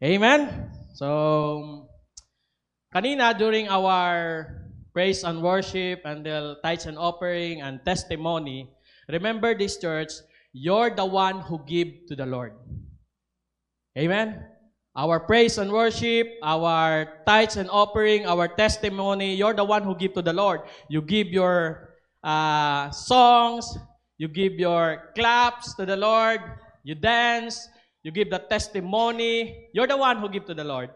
Amen? So, kanina during our praise and worship and the tithes and offering and testimony, remember this church, you're the one who give to the Lord. Amen? Our praise and worship, our tithes and offering, our testimony, you're the one who give to the Lord. You give your songs, you give your claps to the Lord, you dance, you give the testimony. You're the one who give to the Lord.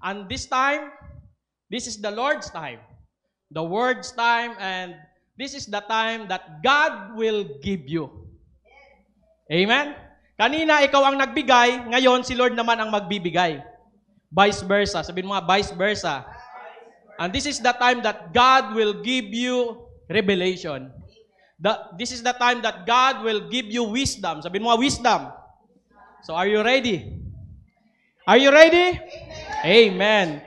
And this time, this is the Lord's time, the Word's time, and this is the time that God will give you. Amen? Kanina, ikaw ang nagbigay, ngayon si Lord naman ang magbibigay. Vice versa. Sabihin mo nga, vice versa. And this is the time that God will give you revelation. This is the time that God will give you wisdom. Sabihin mo nga, wisdom. So, are you ready? Are you ready? Amen.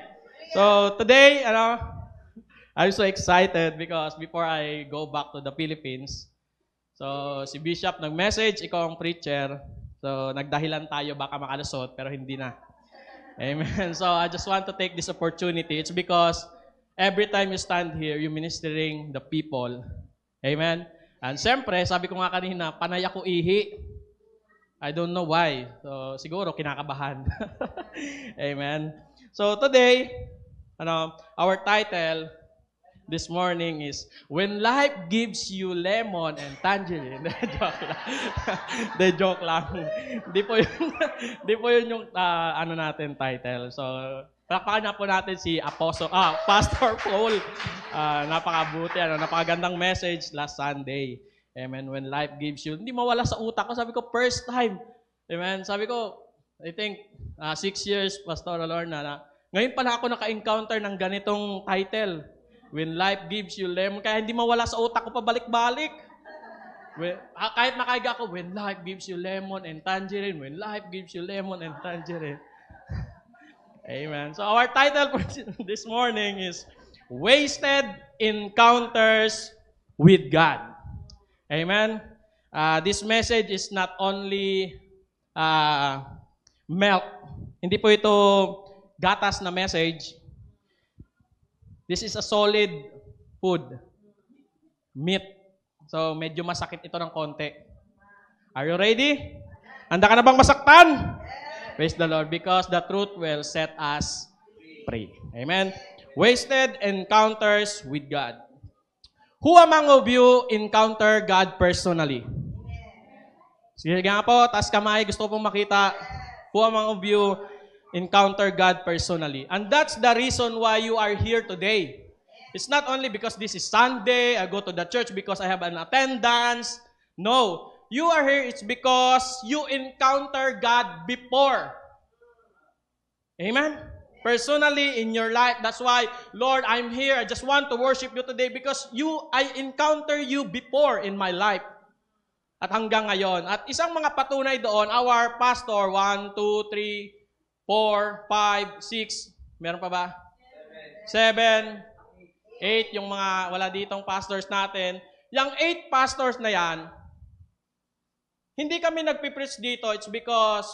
So, today, I'm so excited because before I go back to the Philippines, so, si Bishop nag-message, ikaw ang preacher. So, nagdahilan tayo baka makalusot, pero hindi na. Amen. So, I just want to take this opportunity. It's because every time you stand here, you're ministering the people. Amen. And siyempre, sabi ko nga kanina, panay ako ihi. I don't know why. So, siguro kinakabahan. Amen. So, today, our title this morning is, When Life Gives You Lemon and Tangerine. Joke lang. De joke lang. Di po yun yung natin title. So, palakpakan na po natin si Pastor Paul. Napakabuti, napakagandang message last Sunday. Amen. When life gives you, hindi mawala sa utak ko. Sabi ko, first time. Amen. Sabi ko, I think 6 years, Pastor Lorna, ngayon pala ako naka-encounter ng ganitong title. When life gives you lemon. Kaya hindi mawala sa utak ko pabalik-balik. Kahit nakaiga ako, when life gives you lemon and tangerine. When life gives you lemon and tangerine. Amen. So our title for this morning is Wasted Encounters with God. Amen. This message is not only milk. Hindi po ito gatas na message. This is a solid food. Meat. So, medyo masakit ito ng konti. Are you ready? Handa ka na bang masaktan? Praise the Lord. Because the truth will set us free. Amen? Wasted encounters with God. Who among of you encounter God personally? Sige nga po, taas kamay. Gusto ko pong makita. Who among of you encounter God personally? And that's the reason why you are here today. It's not only because this is Sunday, I go to the church because I have an attendance. No. You are here, it's because you encounter God before. Amen? Personally, in your life, that's why, Lord, I'm here. I just want to worship you today because I encounter you before in my life. At hanggang ngayon. At isang mga patunay doon, our pastor, 1, 2, 3, 4, 5, 6, meron pa ba? 7, 8, yung mga wala ditong pastors natin. Yung 8 pastors na yan, hindi kami nagpipreach dito, it's because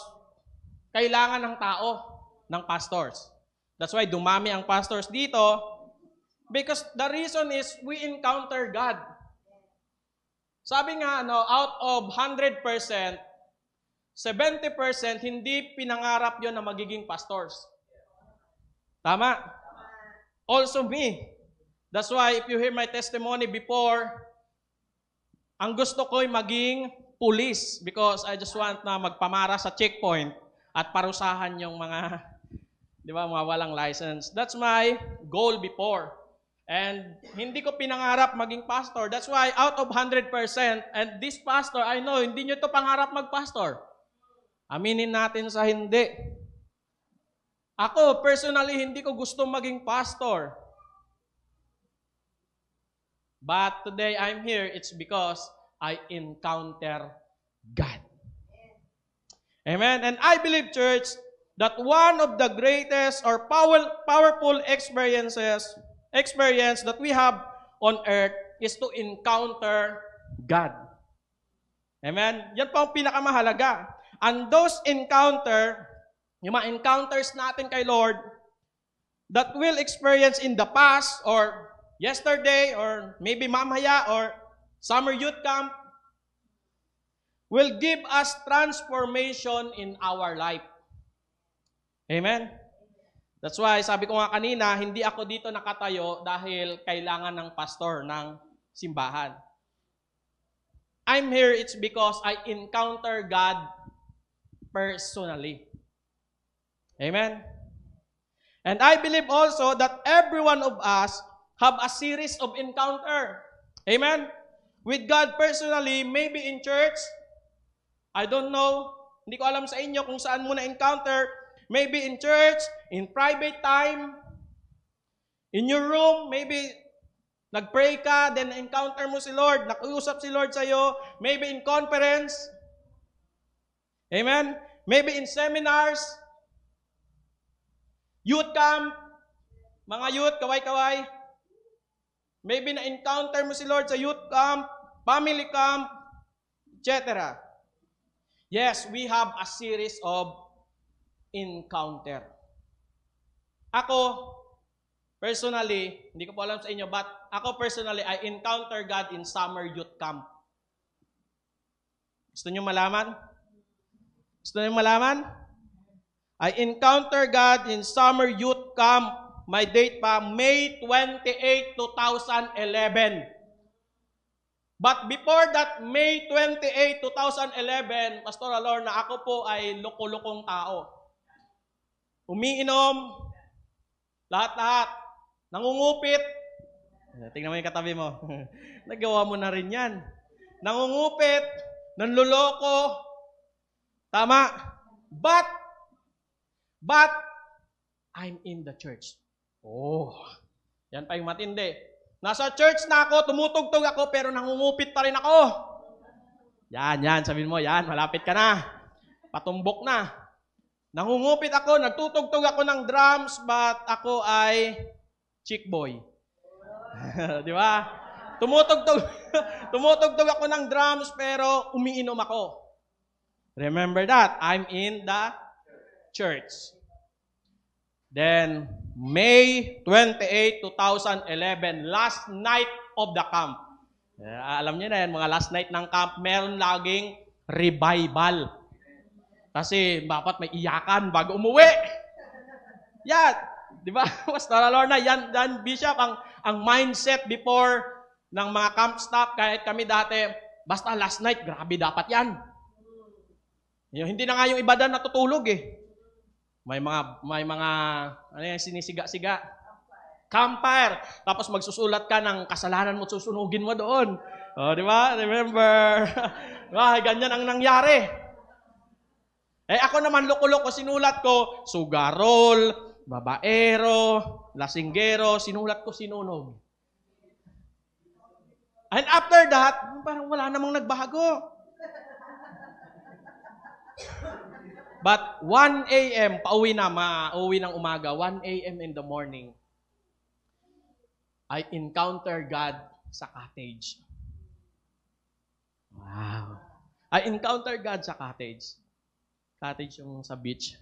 kailangan ng tao, ng pastors. That's why dumami ang pastors dito, because the reason is we encounter God. Sabi nga, out of 100%, 70% hindi pinangarap yon na magiging pastors. Tama? Also me. That's why if you hear my testimony before, ang gusto ko'y maging police because I just want na magpamara sa checkpoint at parusahan yung mga, mga walang license. That's my goal before. And hindi ko pinangarap maging pastor. That's why out of 100%, and this pastor, I know, hindi nyo ito pangarap magpastor. Aminin natin sa hindi. Ako, personally, hindi ko gusto maging pastor. But today I'm here, it's because I encounter God. Amen? And I believe, church, that one of the greatest or powerful experience that we have on earth is to encounter God. Amen? Yan po ang pinakamahalaga. And those encounter yung mga encounters natin kay Lord that we'll experience in the past or yesterday or maybe mamaya or summer youth camp will give us transformation in our life. Amen? That's why, sabi ko nga kanina, hindi ako dito nakatayo dahil kailangan ng pastor ng simbahan. I'm here, it's because I encounter God personally. Amen? And I believe also that every one of us have a series of encounter. Amen? With God personally, maybe in church, I don't know, hindi ko alam sa inyo kung saan mo na-encounter. Maybe in church, in private time, in your room, maybe nag-pray ka, then encounter mo si Lord, nakiusap si Lord sa'yo. Maybe in conference. Amen? Maybe in seminars, youth camp, mga youth, kaway-kaway. Maybe na-encounter mo si Lord sa youth camp, family camp, etc. Yes, we have a series of encounter. Ako, personally, hindi ko po alam sa inyo, but ako personally, I encounter God in summer youth camp. Gusto niyo malaman? Gusto niyo malaman? I encounter God in summer youth camp. My date pa, May 28, 2011. But before that, May 28, 2011, Pastor Alor, na ako po ay loko-lokong tao. Umiinom, lahat-lahat. Nangungupit. Tingnan mo yung katabi mo. Nagawa mo na rin yan. Nangungupit, nanluloko. Tama. But, I'm in the church. Oh, yan pa yung matindi. Nasa church na ako, tumutugtog ako, pero nangungupit pa rin ako. Yan, sabihin mo, yan, malapit ka na. Patumbok na. Nangungupit ako, nagtutugtog ako ng drums, but ako ay chick boy. Di ba? Tumutugtog ako ng drums, pero umiinom ako. Remember that, I'm in the church. Then, May 28, 2011, last night of the camp. Alam niyo na yan, mga last night ng camp, meron laging revival. Kasi dapat may iyakan bago umuwi. Yan, di ba? Pastor Lorna, yan Bishop, ang mindset before ng mga camp staff, kahit kami dati, basta last night, grabe dapat yan. Hindi na nga yung iba na natutulog eh. May mga ano yan, sinisiga-siga. Campfire. Tapos magsusulat ka ng kasalanan mo, susunugin mo doon. Oh, di ba? Remember? Ganyan ang nangyari. Ako naman, loko-loko, sinulat ko, sugarol, babaero, lasinggero, sinulat ko sinunog. And after that, parang wala namang nagbago. But 1 a.m., pauwi ng umaga, 1 a.m. in the morning, I encounter God sa cottage. Wow. I encounter God sa cottage. Cottage yung sa beach.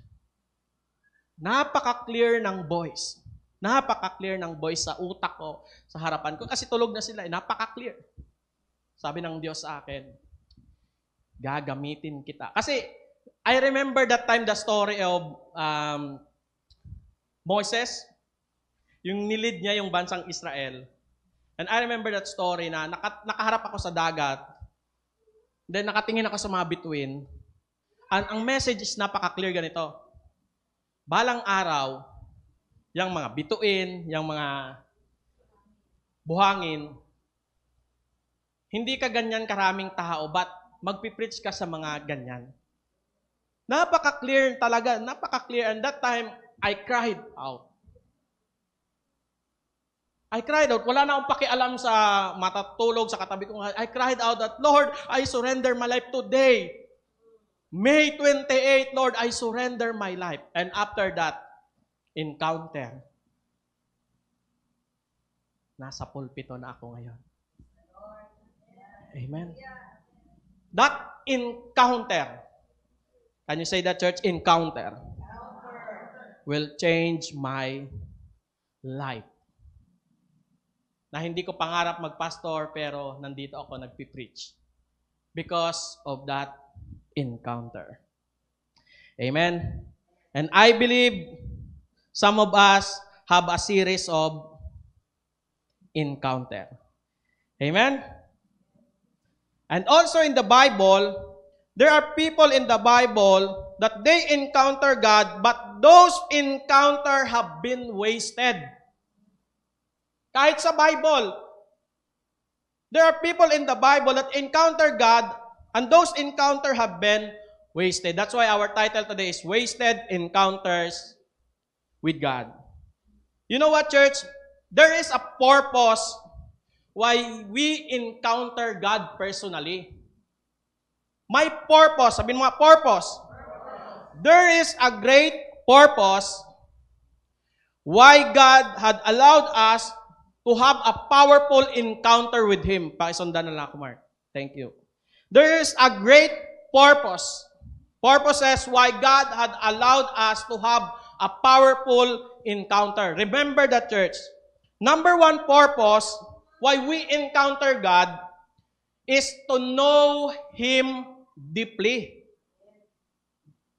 Napaka-clear ng voice. Napaka-clear ng voice sa utak ko, sa harapan ko. Kasi tulog na sila. Napaka-clear. Sabi ng Diyos sa akin, gagamitin kita. Kasi, I remember that time the story of Moses, yung nilid niya yung bansang Israel. And I remember that story na nakaharap ako sa dagat, then nakatingin ako sa mga bituin, and ang message is napaka-clear ganito. Balang araw, yung mga bituin, yung mga buhangin, hindi ka ganyan karaming tao, but magpipreach ka sa mga ganyan. Napaka-clear talaga, napaka-clear. And that time, I cried out. I cried out. Wala na akong pakialam sa matatulog, sa katabi ko. I cried out that, Lord, I surrender my life today. May 28, Lord, I surrender my life. And after that, encounter. Nasa pulpito na ako ngayon. Amen. That encounter. Can you say that, church? Encounter. will change my life. Na hindi ko pangarap magpastor pero nandito ako nagpipreach. Because of that encounter. Amen? And I believe some of us have a series of encounter. Amen? And also in the Bible, there are people in the Bible that they encounter God, but those encounter have been wasted. Kahit sa Bible, there are people in the Bible that encounter God, and those encounter have been wasted. That's why our title today is Wasted Encounters with God. You know what, church? There is a purpose why we encounter God personally. My purpose, sabihin mo nga, purpose. There is a great purpose why God had allowed us to have a powerful encounter with Him. Pakisundan na lang ako, Mark. Thank you. There is a great purpose. Purposes why God had allowed us to have a powerful encounter. Remember that, church. Number one purpose why we encounter God is to know Him deeply.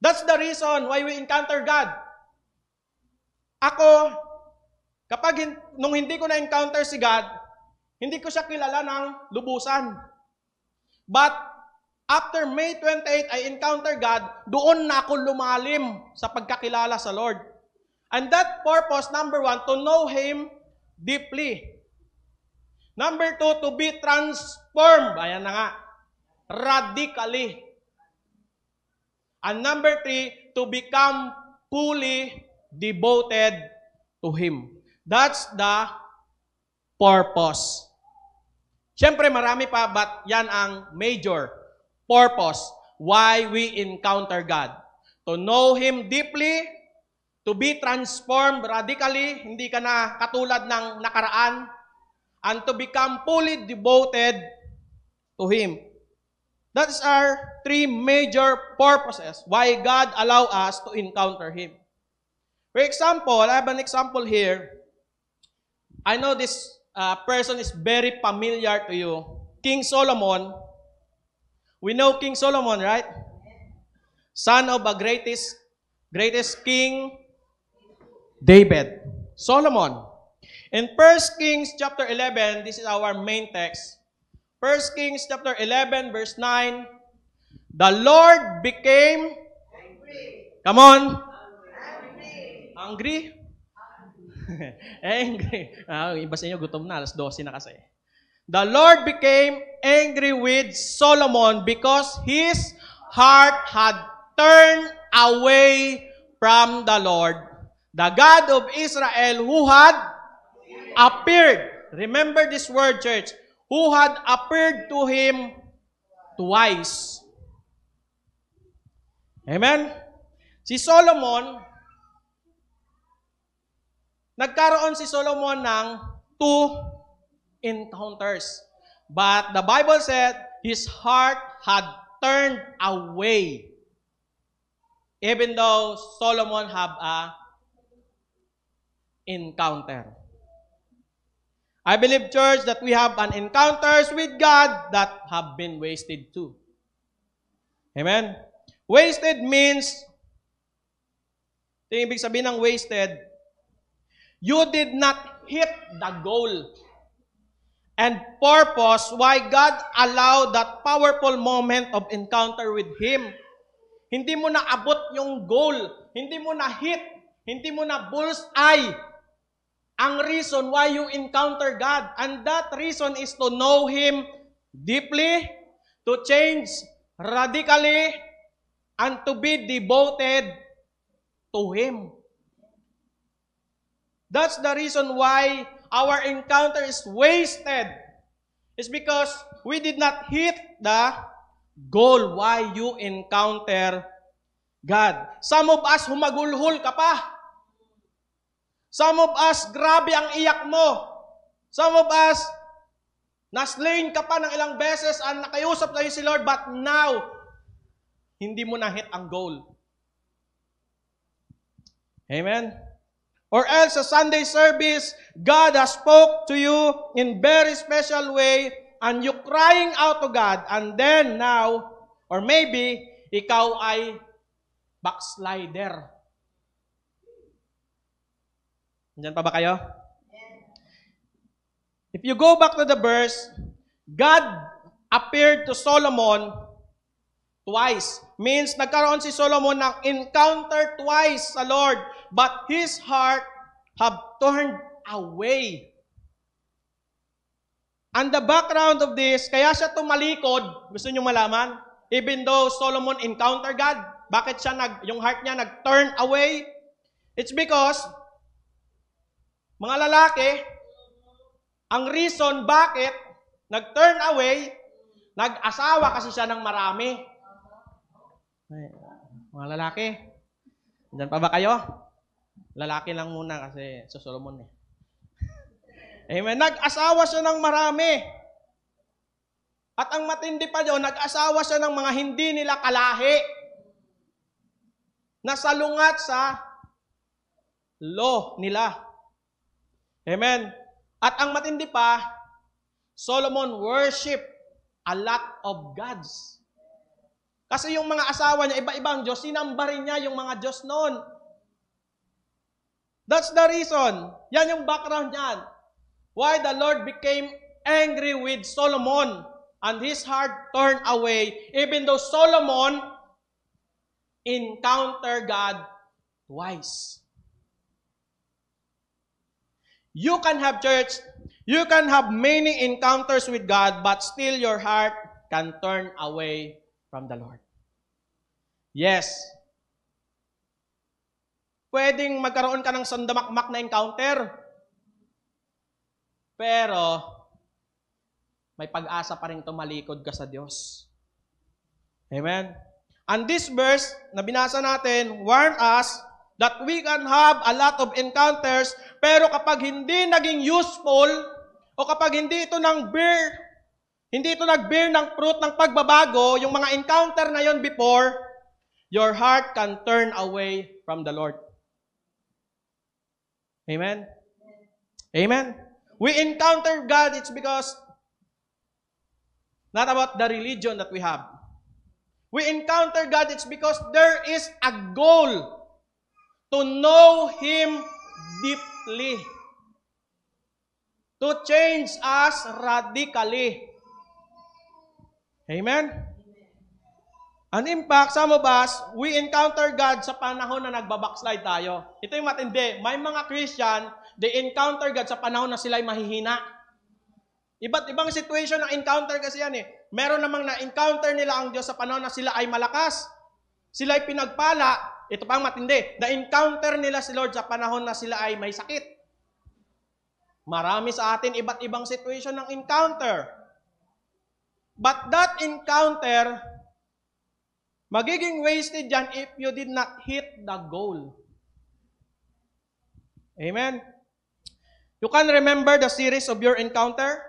That's the reason why we encounter God. Ako, nung hindi ko na-encounter si God, hindi ko siya kilala ng lubusan. But, after May 28, I encounter God, doon na ako lumalim sa pagkakilala sa Lord. And that purpose, number one, to know Him deeply. Number two, to be transformed. Ayan na nga. Radically. And number three, to become fully devoted to Him. That's the purpose. Siyempre, marami pa, but yan ang major purpose why we encounter God. To know Him deeply, to be transformed radically, hindi ka na katulad ng nakaraan, and to become fully devoted to Him. That's our three major purposes why God allow us to encounter Him. For example, I have an example here. I know this person is very familiar to you. King Solomon. We know King Solomon, right? Son of a greatest king, David. Solomon. In 1 Kings chapter 11, this is our main text. 1 Kings chapter 11, verse 9. The Lord became angry. Come on. Angry? Angry. Iba sa inyo, gutom na. Alas 12 na kasi. The Lord became angry with Solomon because his heart had turned away from the Lord, the God of Israel, who had appeared. Remember this word, church. Who had appeared to him twice. Amen? Si Solomon, nagkaroon si Solomon ng 2 encounters. But the Bible said his heart had turned away. Even though Solomon have a encounter. I believe, church, that we have an encounters with God that have been wasted too. Amen? Wasted means, ito yung ibig sabihin ng wasted, you did not hit the goal and purpose why God allowed that powerful moment of encounter with Him. Hindi mo na abot yung goal, hindi mo na hit, hindi mo na bullseye ang reason why you encounter God. And that reason is to know Him deeply, to change radically, and to be devoted to Him. That's the reason why our encounter is wasted. It's because we did not hit the goal why you encounter God. Some of us, humagulhol ka pa. Some of us, grabe ang iyak mo. Some of us, naslain ka pa ng ilang beses at nakiusap tayo si Lord, but now, hindi mo na hit ang goal. Amen? Or else sa Sunday service, God has spoke to you in very special way and you crying out to God and then now, or maybe, ikaw ay backslider. Nandiyan pa ba kayo? If you go back to the verse, God appeared to Solomon twice. Means nagkaroon si Solomon ng encounter twice sa Lord. But his heart have turned away. And the background of this, kaya siya tumalikod, gusto niyo malaman? Even though Solomon encountered God, bakit siya yung heart niya nag-turn away? It's because, mga lalaki, ang reason bakit nag-turn away, nag-asawa kasi siya ng marami. Mga lalaki, dyan pa ba kayo? Lalaki lang muna kasi sa Solomon eh. Amen. Nag-asawa siya ng marami. At ang matindi pa doon, nag-asawa siya ng mga hindi nila kalahi. Nasalungat sa law nila. Amen. At ang matindi pa, Solomon worship a lot of gods. Kasi yung mga asawa niya, iba-ibang Diyos, sinamba rin niya yung mga Diyos noon. That's the reason. Yan yung background niyan. Why the Lord became angry with Solomon and his heart turned away even though Solomon encountered God twice. You can have church, you can have many encounters with God but still your heart can turn away from the Lord. Yes. Pwedeng magkaroon ka ng sandamakmak na encounter. Pero, may pag-asa pa rin tumalikod ka sa Diyos. Amen? And this verse na binasa natin warn us that we can have a lot of encounters, pero kapag hindi naging useful, o kapag hindi ito nag-bear ng fruit ng pagbabago, yung mga encounter na yon before, your heart can turn away from the Lord. Amen? Amen? We encounter God, it's because not about the religion that we have. We encounter God, it's because there is a goal to know Him deeply. To change us radically. Amen? And in fact, some of us, we encounter God sa panahon na nagbabackslide tayo. Ito yung matindi. May mga Christian, they encounter God sa panahon na sila'y mahihina. Iba't ibang situation ng encounter kasi yan eh. Meron namang na-encounter nila ang Diyos sa panahon na sila ay malakas. Sila'y pinagpala. Ito pang matindi. Na-encounter nila si Lord sa panahon na sila ay may sakit. Marami sa atin iba't ibang situation ng encounter. But that encounter, magiging wasted yan if you did not hit the goal. Amen? You can remember the series of your encounter?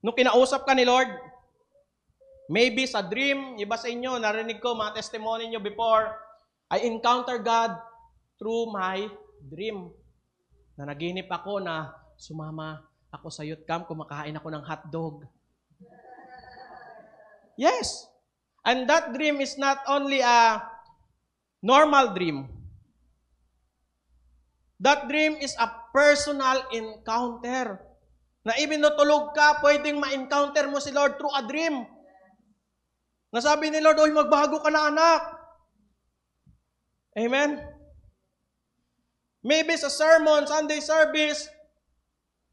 Nung kinausap ka ni Lord, maybe sa dream, iba sa inyo, narinig ko mga testimony nyo before, I encounter God through my dream. Na naginip ako na sumama ako sa youth camp, kumakain ako ng hotdog. Yes. And that dream is not only a normal dream. That dream is a personal encounter. Na even though tulog ka, pwedeng ma-encounter mo si Lord through a dream. Nasabi ni Lord, magbago ka na anak. Amen? Maybe sa sermon, Sunday service,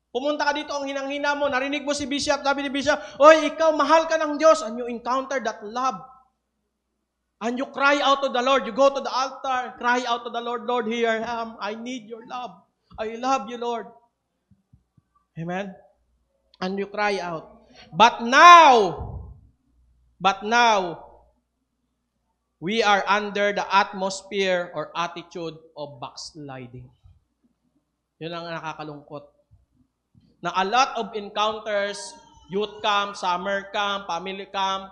pumunta ka dito, ang hinang-hina mo, narinig mo si Bishop, sabi ni Bishop, oy, ikaw, mahal ka ng Diyos, and you encounter that love. And you cry out to the Lord. You go to the altar, cry out to the Lord, Lord, here I am. I need your love. I love you, Lord. Amen? And you cry out. But now, we are under the atmosphere or attitude of backsliding. Yun ang nakakalungkot. Na a lot of encounters, youth camp, summer camp, family camp,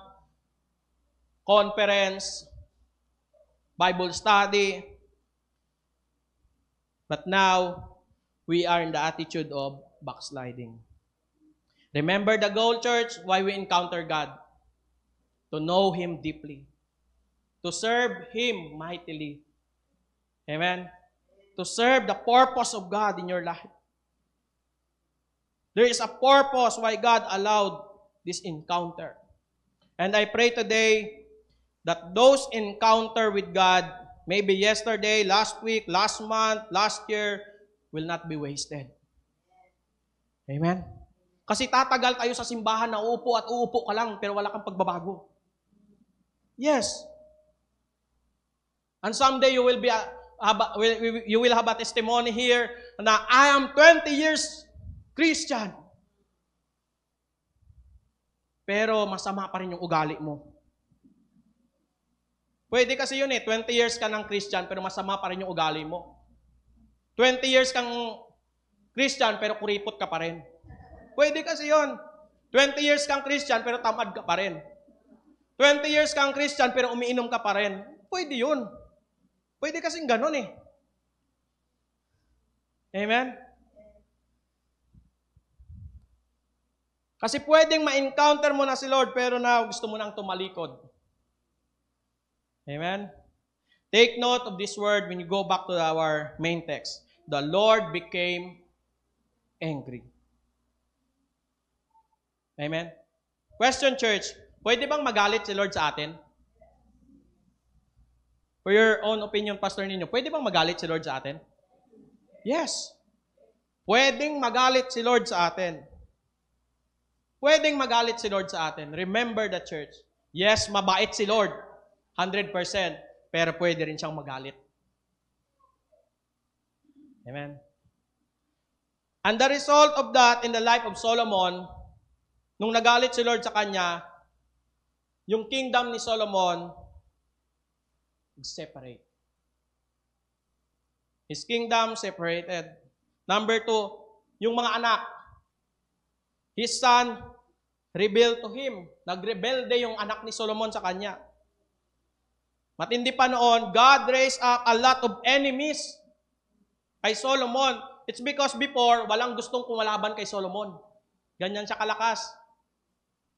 conference, Bible study. But now, we are in the attitude of backsliding. Remember the goal, church, why we encounter God. To know Him deeply. To serve Him mightily. Amen? To serve the purpose of God in your life. There is a purpose why God allowed this encounter. And I pray today that those encounter with God, maybe yesterday, last week, last month, last year, will not be wasted. Amen? Kasi tatagal tayo sa simbahan na uupo at uupo ka lang pero wala kang pagbabago. Yes. And someday you will have a testimony here na I am 20 years Christian. Pero masama pa rin yung ugali mo. Pwede kasi yun 20 years ka ng Christian pero masama pa rin yung ugali mo. 20 years kang Christian pero kuripot ka pa rin. Pwede kasi yun. 20 years kang Christian pero tamad ka pa rin. 20 years kang Christian pero umiinom ka pa rin. Pwede yun. Pwede kasing ganun Amen? Kasi pwedeng ma-encounter mo na si Lord pero now gusto mo nang tumalikod. Amen? Take note of this word when you go back to our main text. The Lord became angry. Amen? Question, church. Pwede bang magalit si Lord sa atin? For your own opinion, Pastor ninyo, pwede bang magalit si Lord sa atin? Yes. Pwedeng magalit si Lord sa atin. Pwedeng magalit si Lord sa atin. Remember the church. Yes, mabait si Lord. 100%. Pero pwede rin siyang magalit. Amen. And the result of that in the life of Solomon, nung nagalit si Lord sa kanya, yung kingdom ni Solomon, separate. His kingdom separated. Number 2, yung mga anak. His son rebelled to him. Nagrebelde yung anak ni Solomon sa kanya. Matindi pa noon, God raised up a lot of enemies kay Solomon. It's because before, walang gustong kumalaban kay Solomon. Ganyan siya kalakas.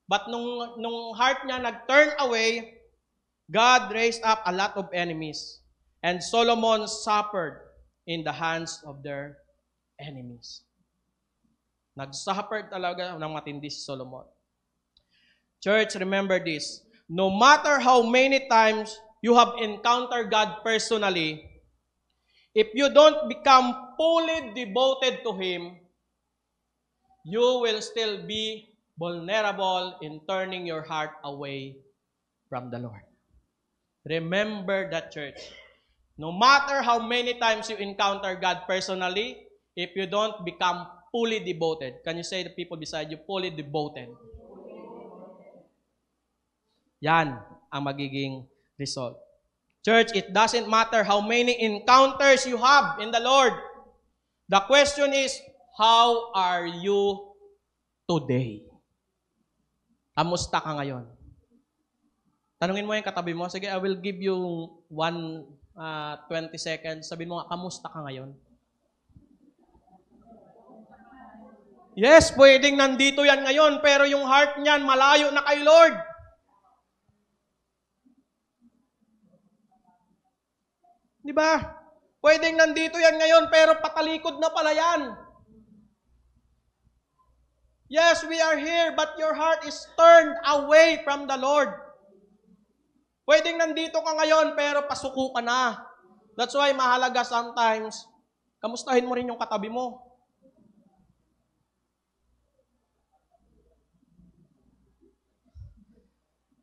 But nung heart niya nag-turn away, God raised up a lot of enemies. And Solomon suffered in the hands of their enemies. Nag-suffer talaga ng matindi si Solomon. Church, remember this. No matter how many times you have encountered God personally, if you don't become fully devoted to Him, you will still be vulnerable in turning your heart away from the Lord. Remember that, church. No matter how many times you encounter God personally, if you don't become fully devoted. Can you say the people beside you, fully devoted? Yan ang magiging result. Church, it doesn't matter how many encounters you have in the Lord. The question is, how are you today? Kamusta ka ngayon? Tanungin mo yung katabi mo. Sige, I will give you 20 seconds. Sabihin mo nga, kamusta ka ngayon? Yes, pwedeng nandito yan ngayon, pero yung heart niyan malayo na kay Lord. Di ba? Pwedeng nandito yan ngayon, pero patalikod na pala yan. Yes, we are here, but your heart is turned away from the Lord. Pwedeng nandito ka ngayon, pero pasuko ka na. That's why mahalaga sometimes, kamustahin mo rin yung katabi mo.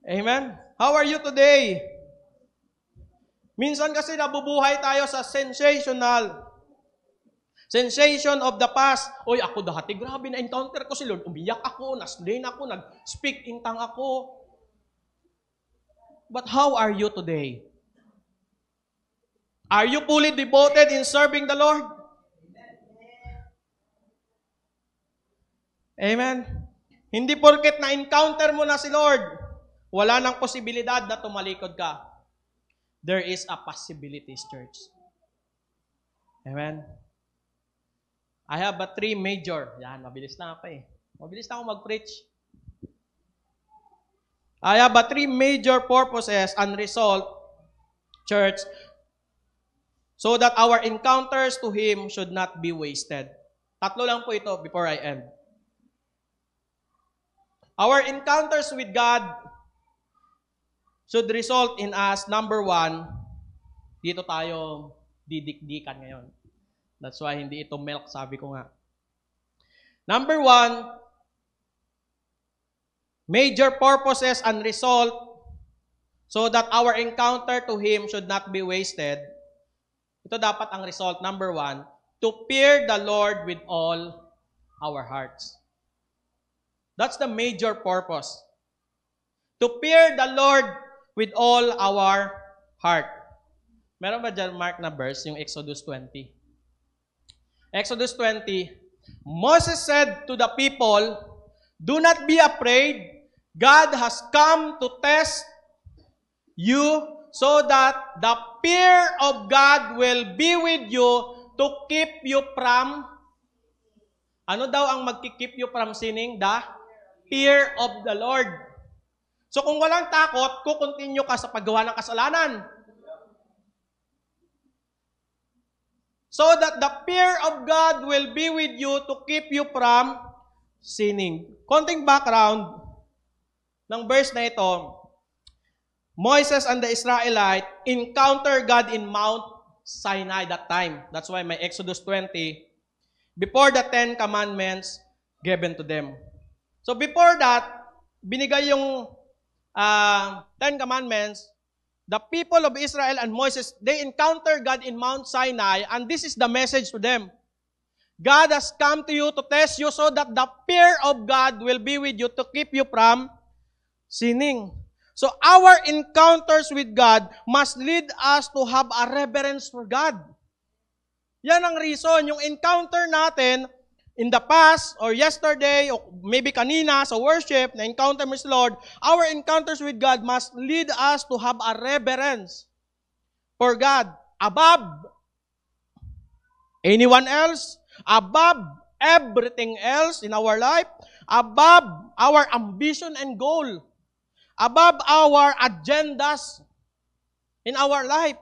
Amen? How are you today? Minsan kasi nabubuhay tayo sa sensational. Sensation of the past. Oy, ako dati, grabe na-encounter ko si Lord. Umiyak ako, naslain ako, nag-speak in tongue ako. But how are you today? Are you fully devoted in serving the Lord? Amen? Hindi porket na-encounter mo na si Lord, wala nang posibilidad na tumalikod ka. there is a possibilities, church. Amen? I have a 3 major. Yan, mabilis na ako eh. Mabilis na ako mag-preach. I have a 3 major purposes and result, church, so that our encounters to Him should not be wasted. 3 lang po ito before I end. Our encounters with God should result in us, number 1, dito tayo didikdikan ngayon. That's why hindi ito milk, sabi ko nga. Number 1, major purposes and result so that our encounter to Him should not be wasted. Ito dapat ang result. Number 1, to fear the Lord with all our hearts. That's the major purpose. To fear the Lord with all our heart. Meron ba dyan mark na verse, yung Exodus 20? Exodus 20, Moses said to the people, "Do not be afraid. God has come to test you so that the fear of God will be with you to keep you from..." Ano daw ang magkikeep you from sinning? The fear of the Lord. So kung walang takot, kukontinue ka sa paggawa ng kasalanan. So that the fear of God will be with you to keep you from sinning. Konting background ng verse na ito. Moses and the Israelite encounter God in Mount Sinai that time. That's why may Exodus 20, before the 10 commandments given to them. So before that, binigay yung 10 commandments. The people of Israel and Moses, they encounter God in Mount Sinai, and this is the message to them. God has come to you to test you so that the fear of God will be with you to keep you from sinning. So our encounters with God must lead us to have a reverence for God. Yan ang reason. Yung encounter natin in the past or yesterday or maybe kanina sa worship na encounter with the Lord, our encounters with God must lead us to have a reverence for God above anyone else, above everything else in our life, above our ambition and goal, above our agendas in our life.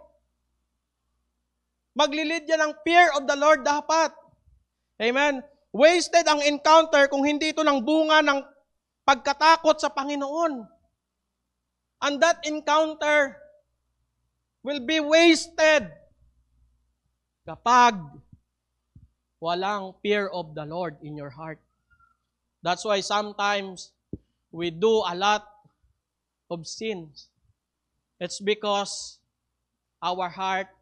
Maglilid yan ng fear of the Lord dapat. Amen? Wasted ang encounter kung hindi ito ng bunga ng pagkatakot sa Panginoon. And that encounter will be wasted kapag walang fear of the Lord in your heart. That's why sometimes we do a lot of sins. It's because our heart,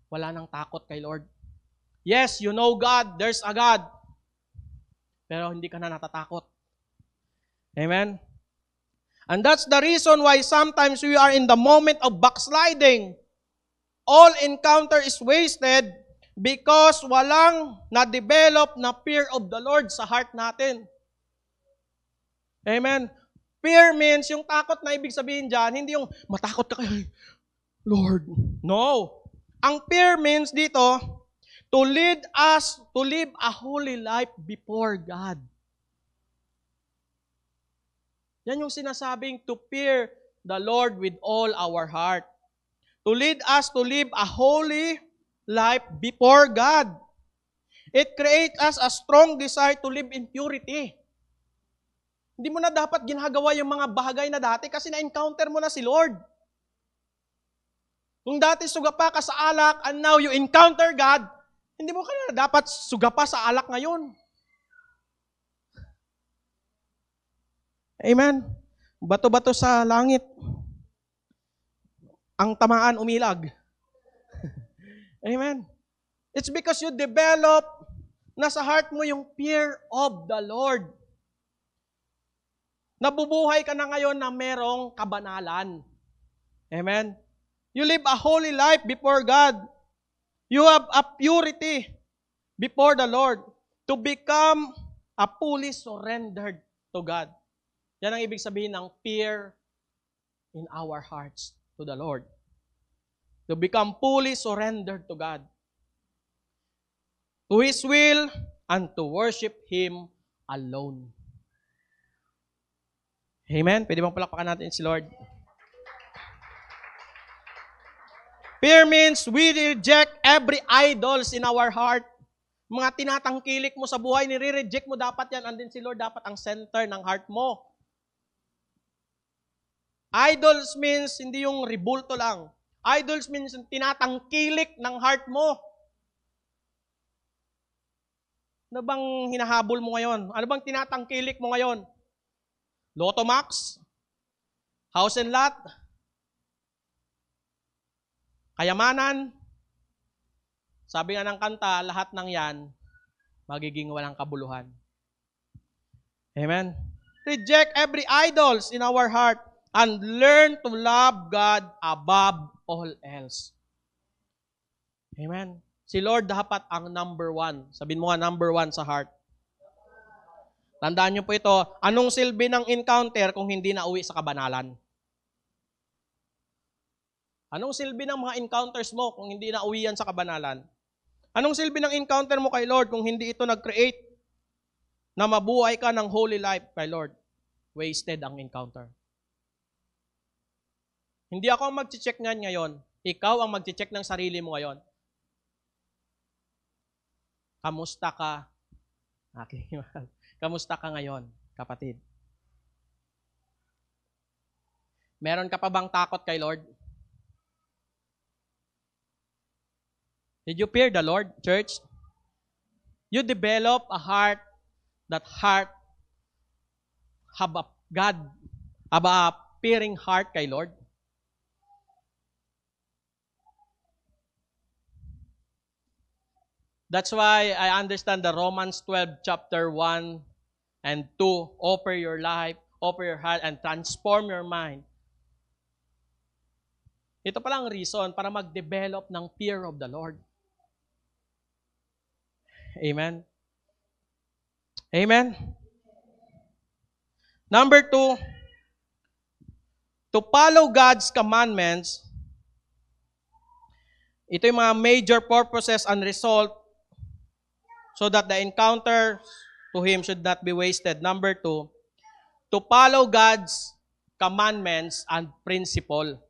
wala nang takot kay Lord. Yes, you know God, there's a God. Pero hindi ka na natatakot. Amen? And that's the reason why sometimes we are in the moment of backsliding. All encounter is wasted because walang na-develop na fear of the Lord sa heart natin. Amen? Fear means, yung takot na ibig sabihin dyan, hindi yung matakot ka kay Lord. No. Ang fear means dito, to lead us to live a holy life before God. Yan yung sinasabing to fear the Lord with all our heart. To lead us to live a holy life before God. It creates us a strong desire to live in purity. Hindi mo na dapat ginagawa yung mga bagay na dati kasi na-encounter mo na si Lord. Kung dati sugapa ka sa alak and now you encounter God, hindi mo ka na dapat sugapa sa alak ngayon. Amen? Bato-bato sa langit. Ang tamaan umilag. Amen? It's because you develop na sa heart mo yung fear of the Lord. Nabubuhay ka na ngayon na merong kabanalan. Amen? You live a holy life before God. You have a purity before the Lord to become a fully surrendered to God. Yan ang ibig sabihin ng fear in our hearts to the Lord. To become fully surrendered to God, to His will, and to worship Him alone. Amen? Pwede bang palakpakan natin si Lord? Fear means we reject every idols in our heart. Mga tinatangkilik mo sa buhay, nire-reject mo dapat yan. And then si Lord dapat ang center ng heart mo. Idols means hindi yung ribulto lang. Idols means tinatangkilik ng heart mo. Ano bang hinahabol mo ngayon? Ano bang tinatangkilik mo ngayon? Lotto Max? House and lot? Kayamanan? Sabi nga ng kanta, lahat ng yan, magiging walang kabuluhan. Amen? Reject every idols in our heart and learn to love God above all else. Amen? Si Lord dapat ang number one. Sabihin mo nga, number one sa heart. Tandaan niyo po ito, anong silbi ng encounter kung hindi na uwi sa kabanalan? Anong silbi ng mga encounters mo kung hindi na uwi yan sa kabanalan? Anong silbi ng encounter mo kay Lord kung hindi ito nag-create na mabuhay ka ng holy life kay Lord? Wasted ang encounter. Hindi ako ang mag-check ngayon. Ikaw ang mag-check ng sarili mo ngayon. Kamusta ka? Okay. Kamusta ka ngayon, kapatid? Meron ka pa bang takot kay Lord? Did you fear the Lord, church? You develop a heart, that heart have a fearing heart kay Lord. That's why I understand the Romans 12 chapter 1 and 2, offer your life, offer your heart, and transform your mind. Ito pala ang reason para mag-develop ng fear of the Lord. Amen? Amen? Number 2, to follow God's commandments, ito yung mga major purposes and result so that the encounter to Him should not be wasted. Number 2, to follow God's commandments and principle.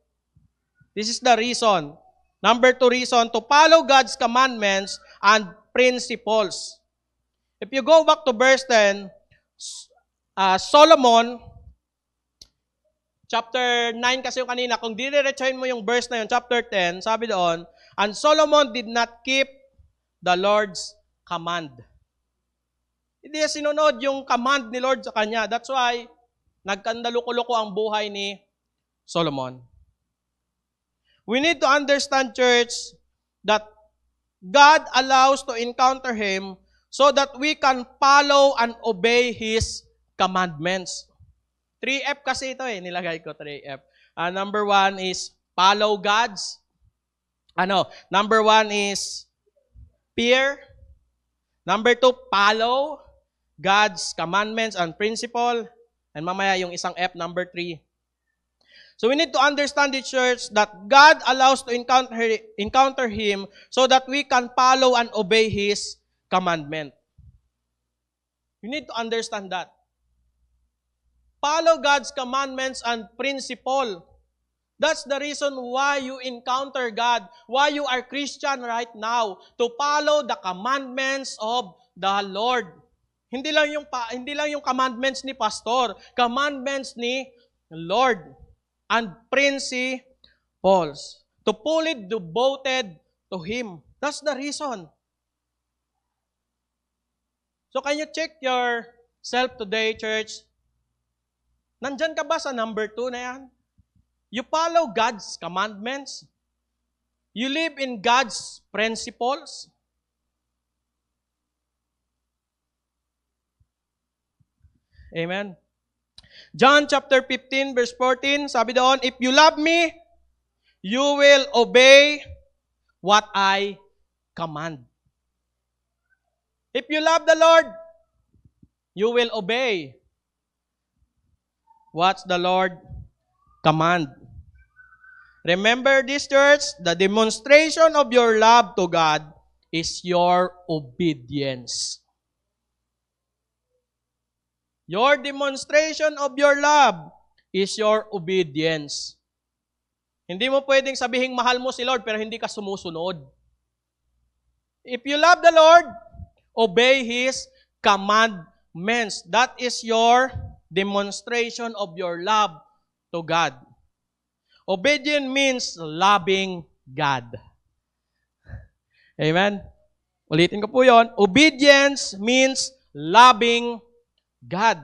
This is the reason. Number 2 reason, to follow God's commandments and principles. If you go back to verse 10, Solomon, chapter 9 kasi yung kanina, kung diretsahin mo yung verse na yun, chapter 10, sabi doon, and Solomon did not keep the Lord's command. Hindi niya sinunod yung command ni Lord sa kanya. That's why, nagkandaluko-luko ang buhay ni Solomon. We need to understand, church, that God allows to encounter Him so that we can follow and obey His commandments. 3F kasi ito nilagay ko 3F. Number 1 is follow God's. Number 1 is fear. Number 2, follow God's commandments and principle. And mamaya yung isang F, number 3. So we need to understand the church that God allows to encounter Him so that we can follow and obey His commandment. You need to understand that. Follow God's commandments and principle. That's the reason why you encounter God, why you are Christian right now, to follow the commandments of the Lord. Hindi lang yung commandments ni pastor, commandments ni Lord. And principles. To fully devoted to Him. That's the reason. So can you check yourself today, church? Nandyan ka ba sa number 2 na yan? You follow God's commandments. You live in God's principles. Amen. John chapter 15 verse 14, sabi doon, if you love me, you will obey what I command. If you love the Lord, you will obey what the Lord command. Remember this, church, the demonstration of your love to God is your obedience. Your demonstration of your love is your obedience. Hindi mo pwedeng sabihin mahal mo si Lord pero hindi ka sumusunod. If you love the Lord, obey His commandments. That is your demonstration of your love to God. Obedience means loving God. Amen? Ulitin ko po yon. Obedience means loving God.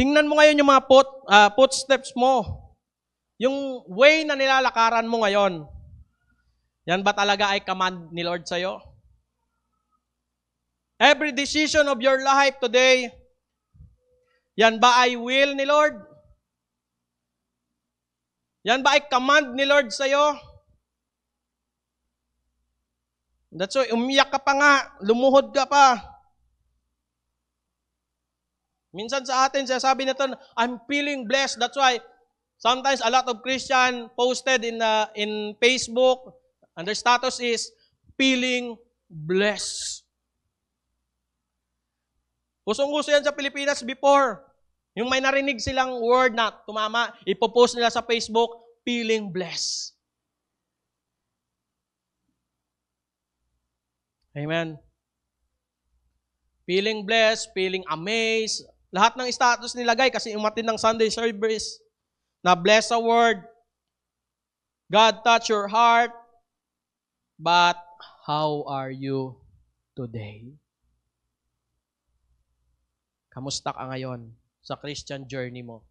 Tingnan mo ngayon yung mga footsteps mo. Yung way na nilalakaran mo ngayon. Yan ba talaga ay command ni Lord sa'yo? Every decision of your life today, yan ba ay will ni Lord? Yan ba ay command ni Lord sa'yo? That's why, umiyak ka pa nga, lumuhod ka pa. Minsan sa atin, sabi nito, I'm feeling blessed. That's why, sometimes a lot of Christian posted in Facebook, and their status is, feeling blessed. Usong-uso yan sa Pilipinas before. Yung may narinig silang word na tumama, ipopost nila sa Facebook, feeling blessed. Amen. Feeling blessed, feeling amazed. Lahat ng status nilagay kasi umatin ng Sunday service na bless a word. God touch your heart. But how are you today? Kamusta ka ngayon sa Christian journey mo?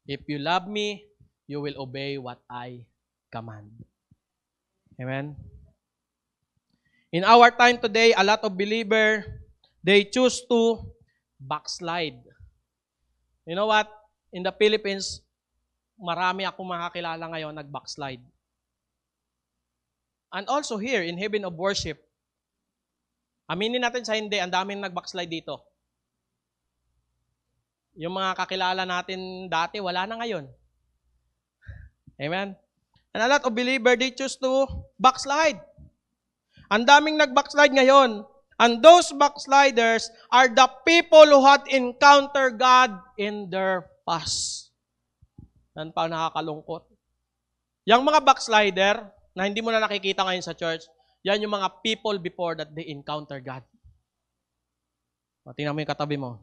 If you love me, you will obey what I command. Amen? In our time today, a lot of believers, they choose to backslide. You know what? In the Philippines, marami akong makakilala ngayon nag-backslide. And also here, in Heaven of Worship, aminin natin sa hindi, ang daming nag-backslide dito. Yung mga kakilala natin dati, wala na ngayon. Amen? And a lot of believers, they choose to backslide. Ang daming nag-backslide ngayon. And those backsliders are the people who had encountered God in their past. Yan pa nakakalungkot. Yung mga backslider, na hindi mo na nakikita ngayon sa church, yan yung mga people before that they encounter God. Tingnan mo yung katabi mo.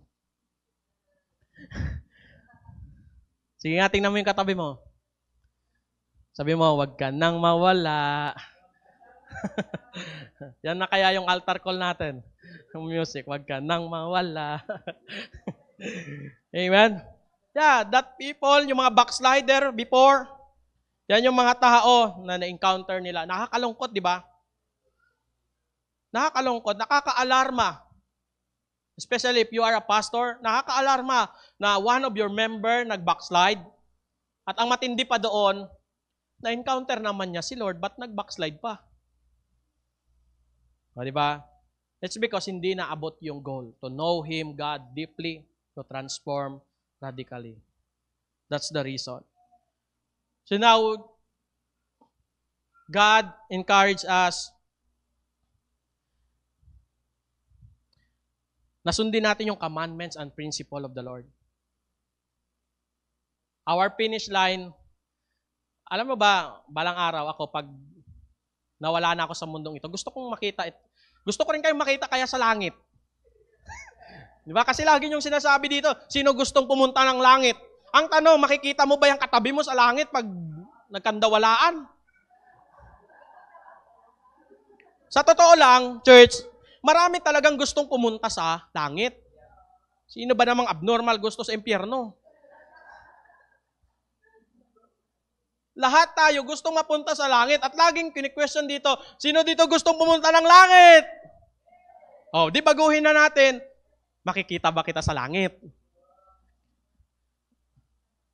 Sige nga, tingnan mo yung katabi mo. Sabi mo, wag ka nang mawala. Yan na kaya yung altar call natin. Yung music, wag ka nang mawala. Amen? Yeah, that people, yung mga backslider before, yan yung mga tao na na-encounter nila. Nakakalungkot, di ba? Nakakalungkot, nakaka-alarma. Especially if you are a pastor, nakaka-alarma na one of your member nag-backslide. At ang matindi pa doon, na-encounter naman niya si Lord, but nag-backslide pa. O, di ba? It's because hindi naabot yung goal. To know Him, God, deeply, to transform radically. That's the reason. So now, God encouraged us na sundin natin yung commandments and principle of the Lord. Our finish line, alam mo ba, balang araw ako, pag nawala na ako sa mundong ito, gusto kong makita, gusto ko rin kayong makita kaya sa langit. Di ba? Kasi lagi yung sinasabi dito, sino gustong pumunta ng langit? Ang tanong, makikita mo ba yung katabi mo sa langit pag nagkandawalaan? Sa totoo lang, church, marami talagang gustong pumunta sa langit. Sino ba namang abnormal gusto sa impyerno? Lahat tayo gustong mapunta sa langit at laging kini-question dito, sino dito gustong pumunta ng langit? Oh, di baguhin na natin, makikita ba kita sa langit?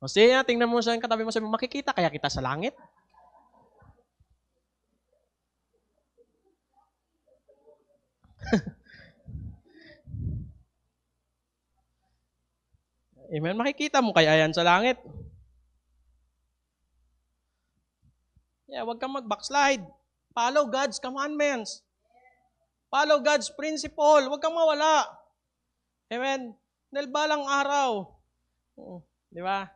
O sige, tingnan mo sa katabi mo, sabi mo, makikita kaya kita sa langit? Amen? Makikita mo kaya yan sa langit. Yeah, huwag kang mag-backslide. Follow God's commandments. Follow God's principle. Huwag kang mawala. Amen? Dahil balang araw, di ba?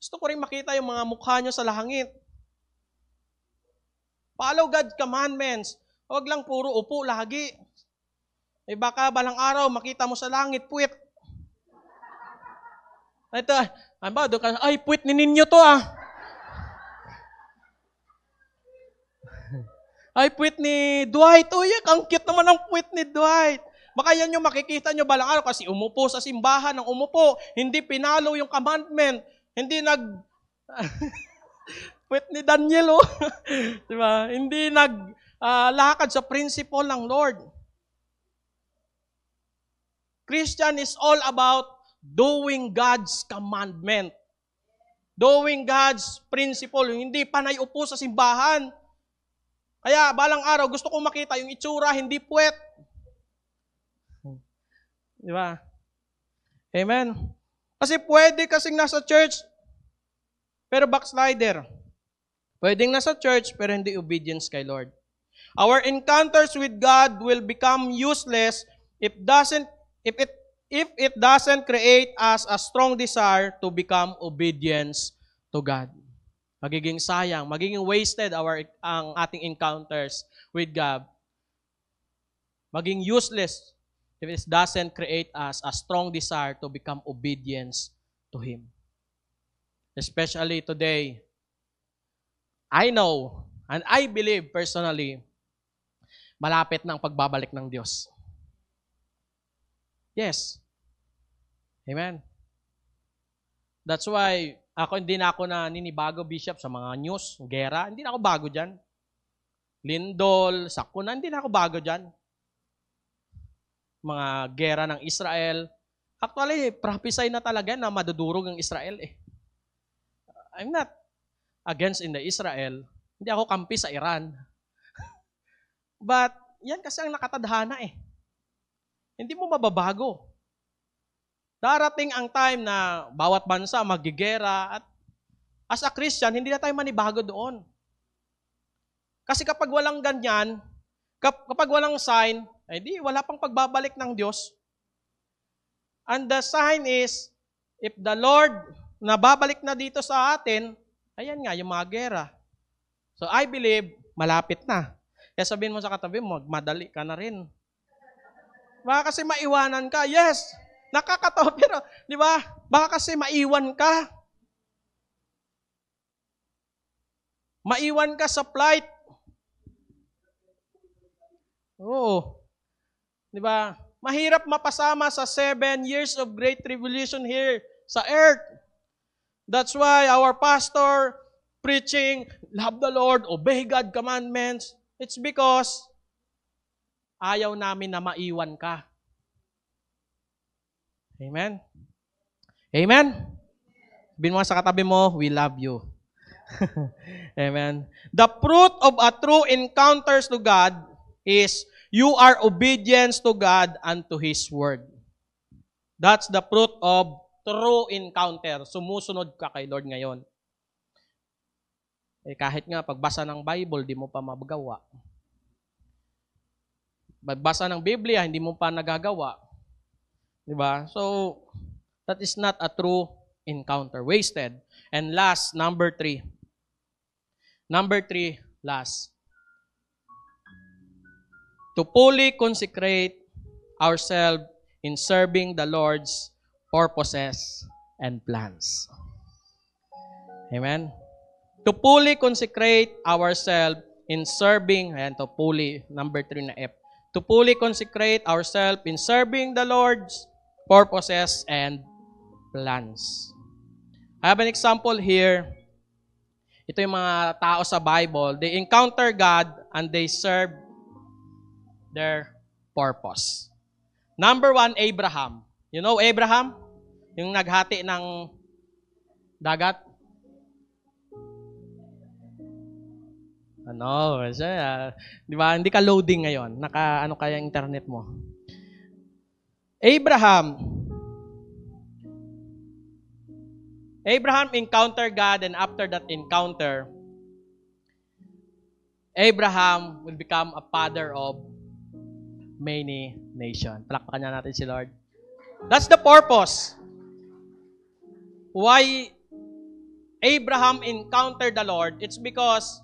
Gusto ko rin makita yung mga mukha nyo sa langit. Follow God's commandments. Huwag lang puro upo lagi. Eh baka balang araw, makita mo sa langit, puwit. Ito, ay, puwit ni ninyo to ah. Ay, puwit ni Dwight. Uy, ang cute naman ng puwit ni Dwight. Baka yan yung makikita nyo balang araw kasi umupo sa simbahan ng umupo. Hindi pinalo yung commandment. Hindi puwit ni Daniel, oh. Diba? Hindi lakad sa principle ng Lord. Christian is all about doing God's commandment. Doing God's principle. Hindi panay upo sa simbahan. Kaya balang araw, gusto kong makita yung itsura, hindi puwet. Di ba? Amen? Kasi pwede kasing nasa church, pero backslider. Pwedeng nasa church, pero hindi obedience kay Lord. Our encounters with God will become useless if it doesn't create us a strong desire to become obedience to God. Magiging sayang, magiging wasted ang ating encounters with God. Maging useless if it doesn't create us a strong desire to become obedience to Him. Especially today, I know and I believe personally, malapit na ang pagbabalik ng Diyos. Yes. Amen. That's why hindi na ako naninibago, Bishop, sa mga news, gera. Hindi na ako bago dyan. Lindol, Sakuna, hindi na ako bago dyan. Mga gera ng Israel. Actually, prophesy na talaga na madudurog ang Israel eh. I'm not against in the Israel. Hindi ako kampi sa Iran. But, yan kasi ang nakatadhana eh. Hindi mo mababago. Darating ang time na bawat bansa magigera at as a Christian, hindi na tayo manibago doon. Kasi kapag walang ganyan, kapag walang sign, ay di, wala pang pagbabalik ng Diyos. And the sign is, if the Lord na babalik na dito sa atin, ayan nga, yung mga gera. So I believe, malapit na. Kaya sabihin mo sa katabi mo, magmadali ka na rin. Baka kasi maiwanan ka. Yes, nakakatawa, pero, di ba? Baka kasi maiwan ka. Maiwan ka sa flight. Oo. Di ba? Mahirap mapasama sa 7 years of great tribulation here sa earth. That's why our pastor preaching, love the Lord, obey God's commandments. It's because ayaw namin na maiwan ka. Amen? Amen? Sabihin mo sa katabi mo, we love you. Amen? The fruit of a true encounters to God is you are obedience to God and to His Word. That's the fruit of true encounter. Sumusunod ka kay Lord ngayon. Eh kahit nga pagbasa ng Bible, di mo pa magagawa. Pagbasa ng Biblia, hindi mo pa nagagawa. Diba? So, that is not a true encounter. Wasted. And last, number 3. Number 3, last. To fully consecrate ourselves in serving the Lord's purposes and plans. Amen? To fully consecrate ourselves in serving, ayan to, fully, number 3 na F. To fully consecrate ourselves in serving the Lord's purposes and plans. I have an example here. Ito yung mga tao sa Bible. They encounter God and they serve their purpose. Number 1, Abraham. You know Abraham? Yung naghati ng dagat? Ano? Di ba? Hindi ka loading ngayon. Ano kaya internet mo? Abraham, Abraham encountered God, and after that encounter, Abraham will become a father of many nations. Palakpakan niya natin si Lord. That's the purpose why Abraham encountered the Lord. It's because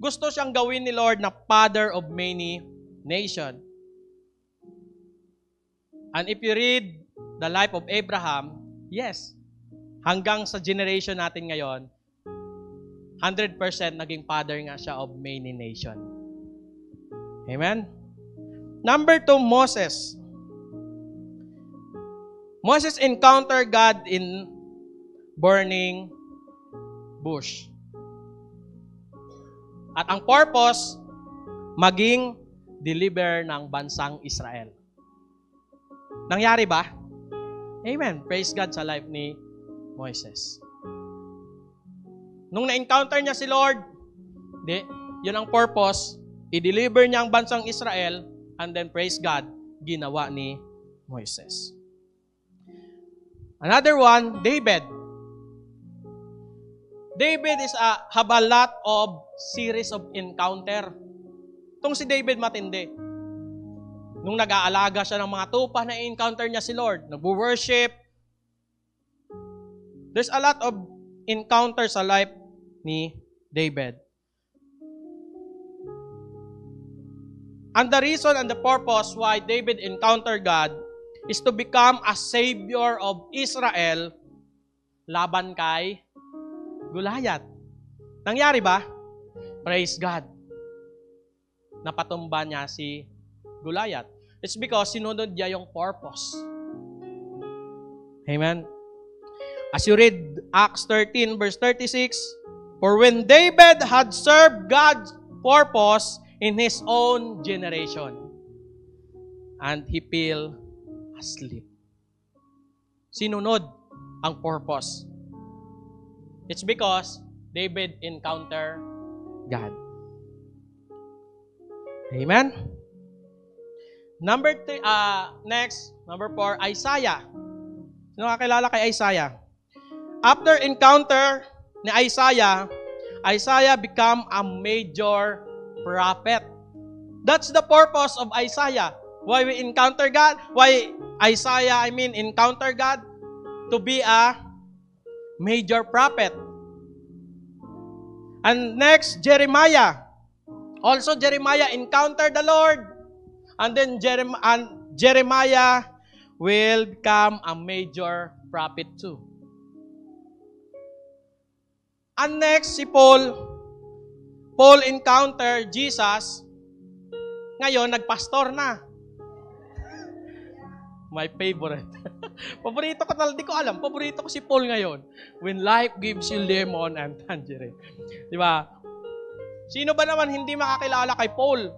gusto siyang gawin ni Lord na father of many nations. And if you read the life of Abraham, yes, hanggang sa generation natin ngayon, 100% naging father nga siya of many nations. Amen? Number 2, Moses. Moses encountered God in burning bush. At ang purpose, maging deliver ng bansang Israel. Nangyari ba? Amen. Praise God sa life ni Moises. Nung na-encounter niya si Lord, yun ang purpose, i-deliver niya ang bansang Israel, and then praise God, ginawa ni Moises. Another one, David. David have a lot of series of encounter. Itong si David matindi. Nung nag-aalaga siya ng mga tupa, na-encounter niya si Lord. Nag-worship. There's a lot of encounters sa life ni David. And the reason and the purpose why David encountered God is to become a savior of Israel laban kay Goliath. Nangyari ba? Praise God. Napatumba niya si Goliath. It's because sinunod niya yung purpose. Amen? As you read Acts 13 verse 36, for when David had served God's purpose in his own generation, and he fell asleep. Sinunod ang purpose. It's because David encountered God. Amen? Number 4, Isaiah. Sino kakilala kay Isaiah? After encounter ni Isaiah, Isaiah become a major prophet. That's the purpose of Isaiah. Why we encounter God? Why Isaiah, encounter God? To be a major prophet. And next, Jeremiah. Also, Jeremiah encountered the Lord. And then Jeremiah will become a major prophet too. And next, si Paul. Paul encountered Jesus. Ngayon, nagpastor na. My favorite. Paborito ko talaga, di ko alam. Paborito ko si Paul ngayon. When life gives you lemon and tangerine. Di ba? Sino ba naman hindi makakilala kay Paul?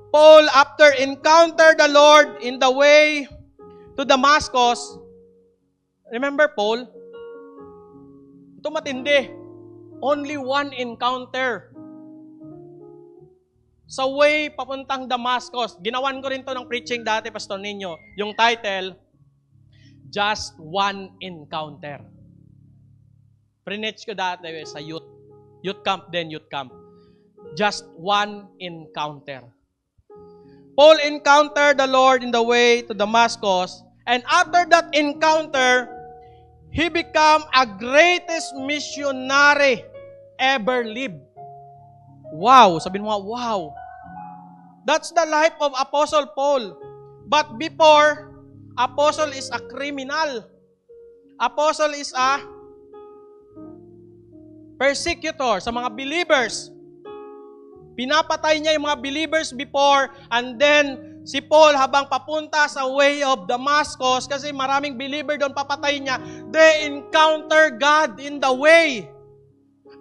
Paul, after encounter the Lord in the way to Damascus, remember Paul? Ito matindi. Only one encounter. Sa way papuntang Damascus. Ginawan ko rin to ng preaching dati, Pastor Ninyo. Yung title, Just One Encounter. Preach ko dati sa youth. Youth camp din, youth camp. Just one encounter. Paul encountered the Lord in the way to Damascus, and after that encounter, he became a greatest missionary ever lived. Wow! Sabihin mo, wow! That's the life of Apostle Paul. But before, Apostle is a criminal. Apostle is a persecutor sa mga believers. Pinapatay niya yung mga believers before, and then si Paul habang papunta sa way of Damascus, kasi maraming believer doon papatay niya, they encounter God in the way.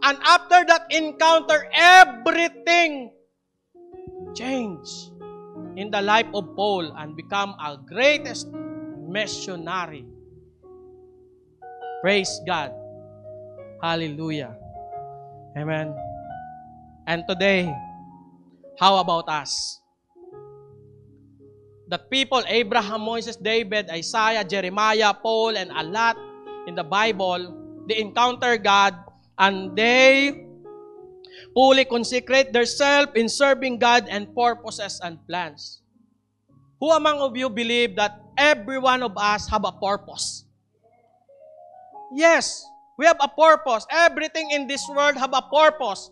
And after that encounter, everything changed in the life of Paul and become a greatest missionary. Praise God. Hallelujah. Amen. And today, how about us? The people, Abraham, Moses, David, Isaiah, Jeremiah, Paul, and a lot in the Bible, they encounter God, and they fully consecrate themselves in serving God and purposes and plans. Who among of you believe that every one of us have a purpose? Yes, we have a purpose. Everything in this world have a purpose.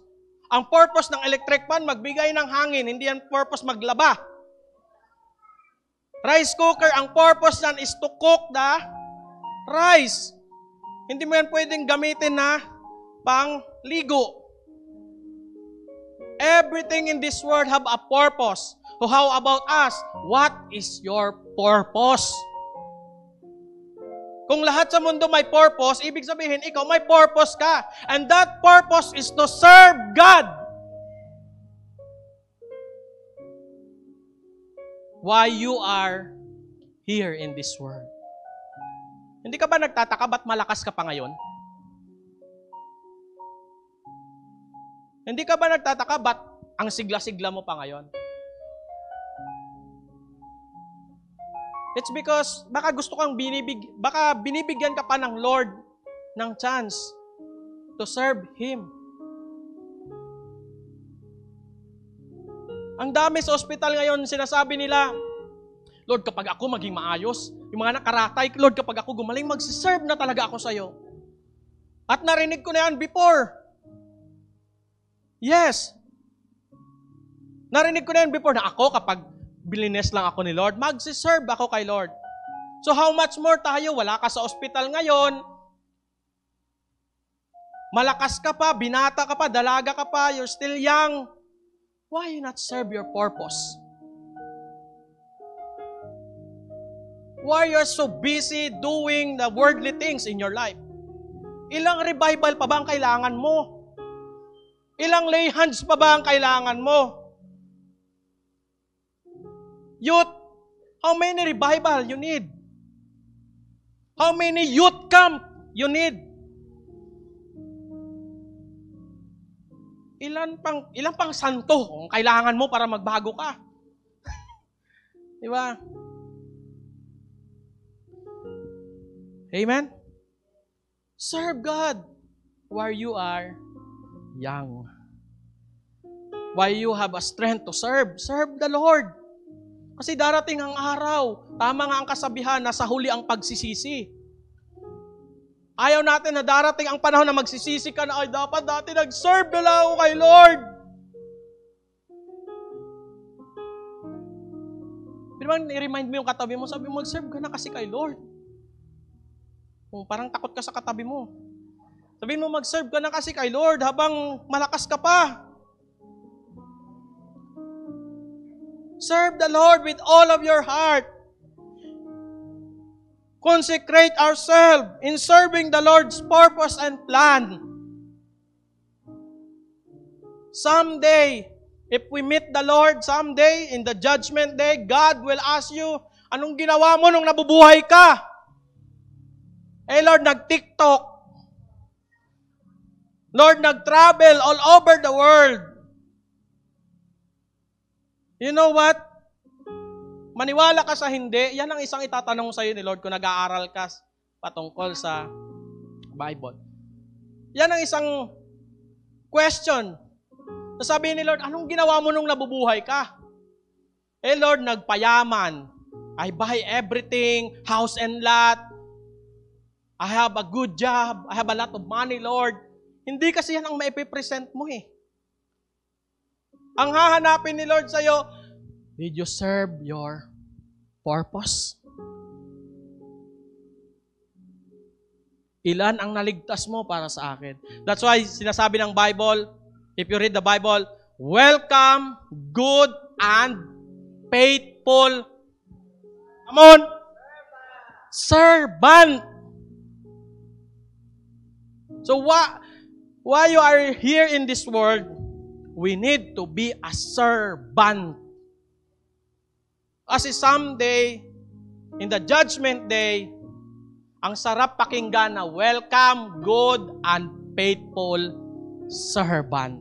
Ang purpose ng electric fan, magbigay ng hangin. Hindi yan purpose maglaba. Rice cooker, ang purpose yan is to cook the rice. Hindi mo yan pwedeng gamitin na pangligo. Everything in this world have a purpose. So how about us? What is your purpose? Kung lahat sa mundo may purpose, ibig sabihin, ikaw may purpose ka. And that purpose is to serve God. Why you are here in this world. Hindi ka ba nagtataka ba't malakas ka pa ngayon? Hindi ka ba nagtataka ba't ang sigla-sigla mo pa ngayon? It's because baka gusto kang binibigyan ka pa ng Lord ng chance to serve Him. Ang dami sa ospital ngayon, sinasabi nila, Lord, kapag ako maging maayos, yung mga nakaratay, Lord, kapag ako gumaling, magsiserve na talaga ako sa'yo. At narinig ko na yan before. Yes. Narinig ko na yan before na ako, kapag bilines lang ako ni Lord, magsiserve ako kay Lord. So how much more tayo? Wala ka sa ospital ngayon. Malakas ka pa, binata ka pa, dalaga ka pa, you're still young. Why not serve your purpose? Why you're so busy doing the worldly things in your life? Ilang revival pa ba ang kailangan mo? Ilang lay hands pa ba ang kailangan mo? Youth, how many revival you need? How many youth camp you need? Ilan pang santo ang kailangan mo para magbago ka? Di ba? Amen? Serve God while you are young. While you have a strength to serve, serve the Lord. Kasi darating ang araw, tama nga ang kasabihan na sa huli ang pagsisisi. Ayaw natin na darating ang panahon na magsisisi ka na, ay dapat dati nag-serve na lang ako kay Lord. Di ba, i-remind mo yung katabi mo, sabi mo, mag-serve ka na kasi kay Lord. Kung parang takot ka sa katabi mo. Sabihin mo, mag-serve ka na kasi kay Lord habang malakas ka pa. Serve the Lord with all of your heart. Consecrate ourselves in serving the Lord's purpose and plan. Someday, if we meet the Lord someday in the judgment day, God will ask you, anong ginawa mo nung nabubuhay ka? Eh Lord, nag-TikTok. Lord, nag-travel all over the world. You know what? Maniwala ka sa hindi, yan ang isang itatanong sa iyo ni Lord kung nag-aaral ka patungkol sa Bible. Yan ang isang question. Sasabihin ni Lord, anong ginawa mo nung nabubuhay ka? Eh Lord, nagpayaman. I buy everything, house and lot. I have a good job. I have a lot of money, Lord. Hindi kasi yan ang maipipresent mo eh. Ang hahanapin ni Lord sa'yo, did you serve your purpose? Ilan ang naligtas mo para sa akin? That's why sinasabi ng Bible, if you read the Bible, welcome, good, and faithful. Come on! Servant! So why you are here in this world, we need to be a servant. Kasi someday, in the judgment day, ang sarap pakinggan na welcome, good, and faithful servant.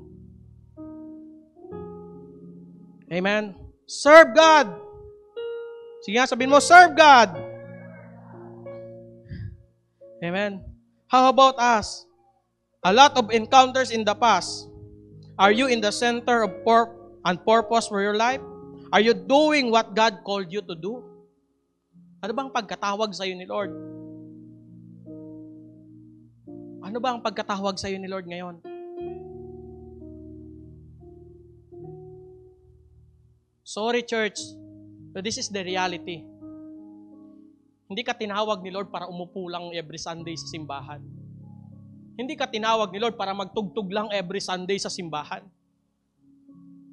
Amen? Serve God. Sige nga, sabihin mo, serve God. Amen? How about us? A lot of encounters in the past. Are you in the center of purpose for your life? Are you doing what God called you to do? Ano bang pagkatawag sa iyo ni Lord? Ano ba ang pagkatawag sa iyo ni Lord ngayon? Sorry, church, but this is the reality. Hindi ka tinawag ni Lord para umupo lang every Sunday sa simbahan. Hindi ka tinawag ni Lord para magtugtog lang every Sunday sa simbahan.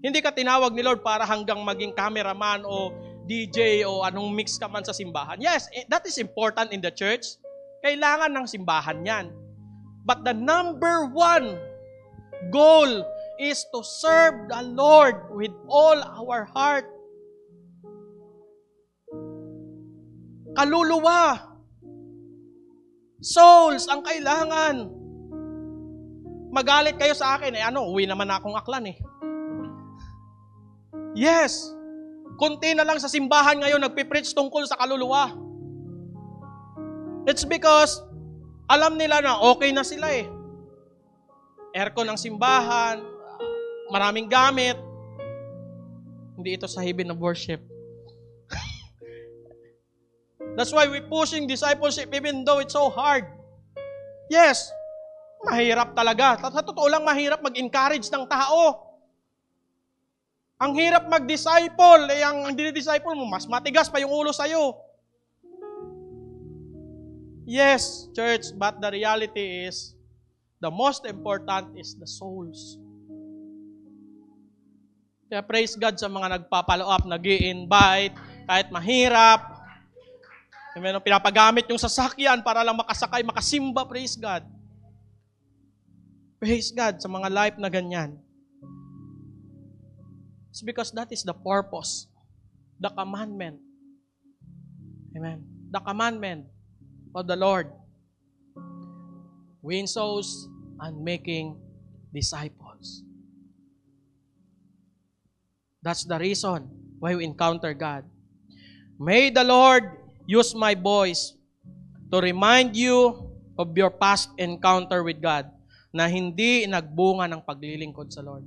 Hindi ka tinawag ni Lord para hanggang maging cameraman o DJ o anong mix ka man sa simbahan. Yes, that is important in the church. Kailangan ng simbahan yan. But the number one goal is to serve the Lord with all our heart. Kaluluwa. Souls ang kailangan. Magalit kayo sa akin, uwi naman akong aklan eh. Yes. Kunti na lang sa simbahan ngayon nagpipreach tungkol sa kaluluwa. It's because alam nila na okay na sila eh. Aircon ng simbahan, maraming gamit. Hindi ito sahibin ng worship. That's why we're pushing discipleship even though it's so hard. Yes, mahirap talaga. Sa totoo lang, mahirap mag-encourage ng tao. Ang hirap mag-disciple, ang dinidisciple mo, mas matigas pa yung ulo sa'yo. Yes, church, but the reality is, the most important is the souls. Kaya praise God sa mga nagpa-follow up, nag-i-invite, kahit mahirap. Meron pinapagamit yung sasakyan para lang makasakay, makasimba, praise God. Praise God sa mga life na ganyan. It's because that is the purpose, the commandment. Amen. The commandment of the Lord. Win souls and making disciples. That's the reason why we encounter God. May the Lord use my voice to remind you of your past encounter with God na hindi nagbunga ng paglilingkod sa Lord.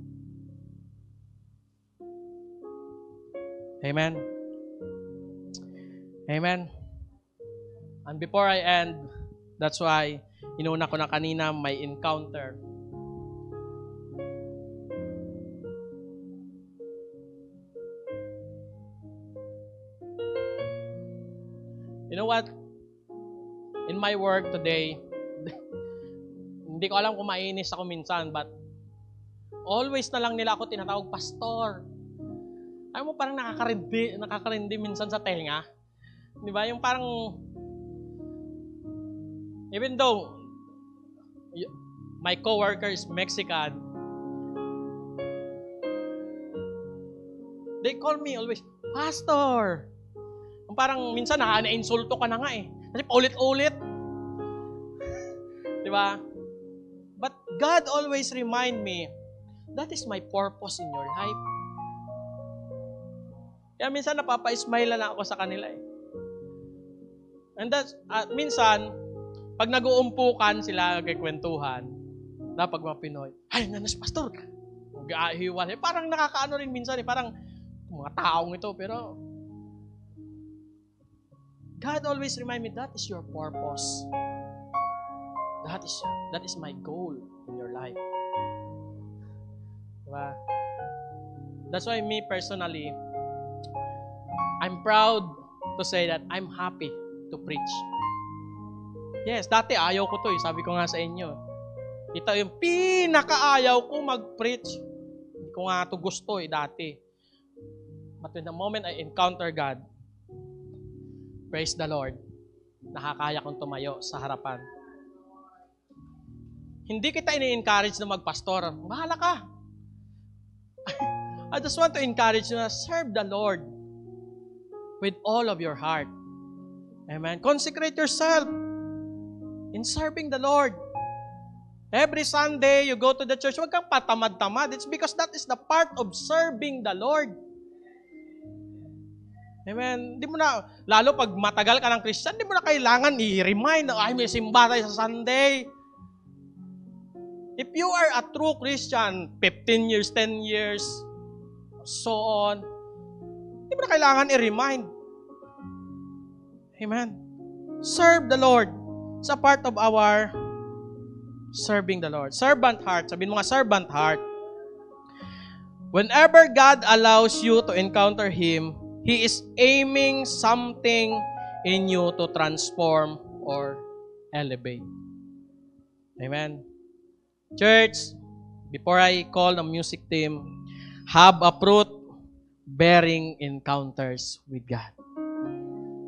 Amen. Amen. And before I end, that's why inuna ko na kanina may encounter. You know what? In my work today, hindi ko alam kung mainis ako minsan, but always na lang nila ako tinatawag pastor. Ayaw mo parang nakakarindi minsan sa tenga. Di ba? Yung parang, even though my coworker is Mexican, they call me always, pastor. Parang minsan na-insulto ka na nga eh. Kasi paulit-ulit. Di ba? But God always remind me, that is my purpose in your life. Kaya minsan napapa-smile na ako sa kanila eh. And that's, minsan, pag nag-uumpukan sila, nagkikwentuhan, na pag mga Pinoy, ay, nanas pastor, mag-ahiwan. Parang nakakaano rin minsan eh, parang mga taong ito, pero God always remind me, that is your purpose. That is my goal in your life. Diba? That's why me personally, I'm proud to say that I'm happy to preach. Yes, dati ayaw ko to eh. Sabi ko nga sa inyo. Ito yung pinakaayaw ko mag-preach. Hindi ko nga to gusto eh dati. But when the moment I encounter God, praise the Lord, nakakaya kong tumayo sa harapan. Hindi kita ini-encourage na magpastor. Bahala ka. I just want to encourage you na serve the Lord with all of your heart. Amen. Consecrate yourself in serving the Lord. Every Sunday, you go to the church, huwag kang patamad-tamad. It's because that is the part of serving the Lord. Amen. Di mo na, lalo pag matagal ka ng Christian, di mo na kailangan i-remind na, ay, may simba tayo sa Sunday. If you are a true Christian, 15 years, 10 years, so on, di mo na kailangan i-remind. Amen. Serve the Lord. It's a part of our serving the Lord. Servant heart. Sabihin mo nga, servant heart. Whenever God allows you to encounter Him, He is aiming something in you to transform or elevate. Amen. Church, before I call the music team, have a fruit-bearing encounters with God.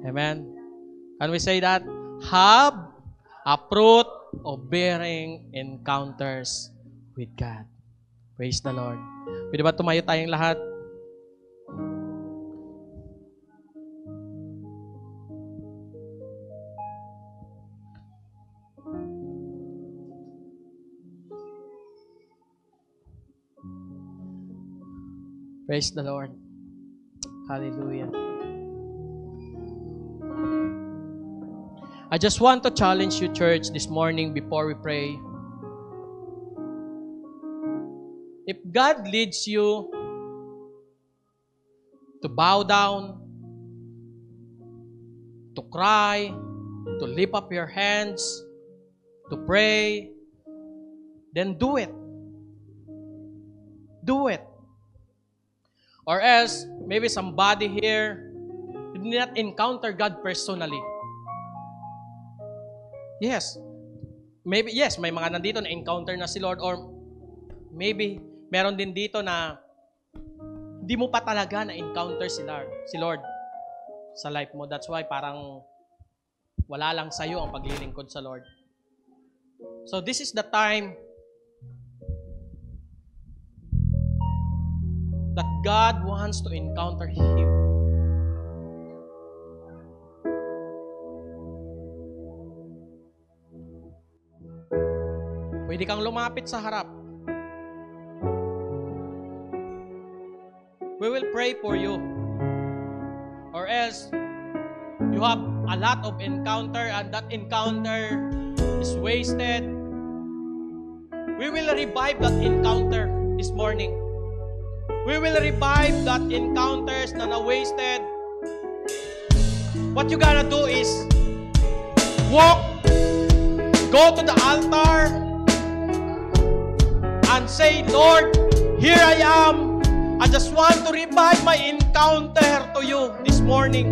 Amen. Can we say that? Have a fruit of bearing encounters with God. Praise the Lord. Pwede ba tumayo tayong lahat? Praise the Lord. Hallelujah. I just want to challenge you, church, this morning before we pray. If God leads you to bow down, to cry, to lift up your hands, to pray, then do it. Do it. Or else, maybe somebody here did not encounter God personally. Yes. Maybe, yes, may mga nandito na encounter na si Lord, or maybe meron din dito na hindi mo pa talaga na encounter si Lord sa life mo. That's why parang wala lang sa'yo ang paglilingkod sa Lord. So this is the time that God wants to encounter Him. Pwede kang lumapit sa harap. We will pray for you. Or else, you have a lot of encounter and that encounter is wasted. We will revive that encounter this morning. We will revive that encounters na wasted. What you gotta do is walk, go to the altar, and say, Lord, here I am. I just want to revive my encounter to you this morning.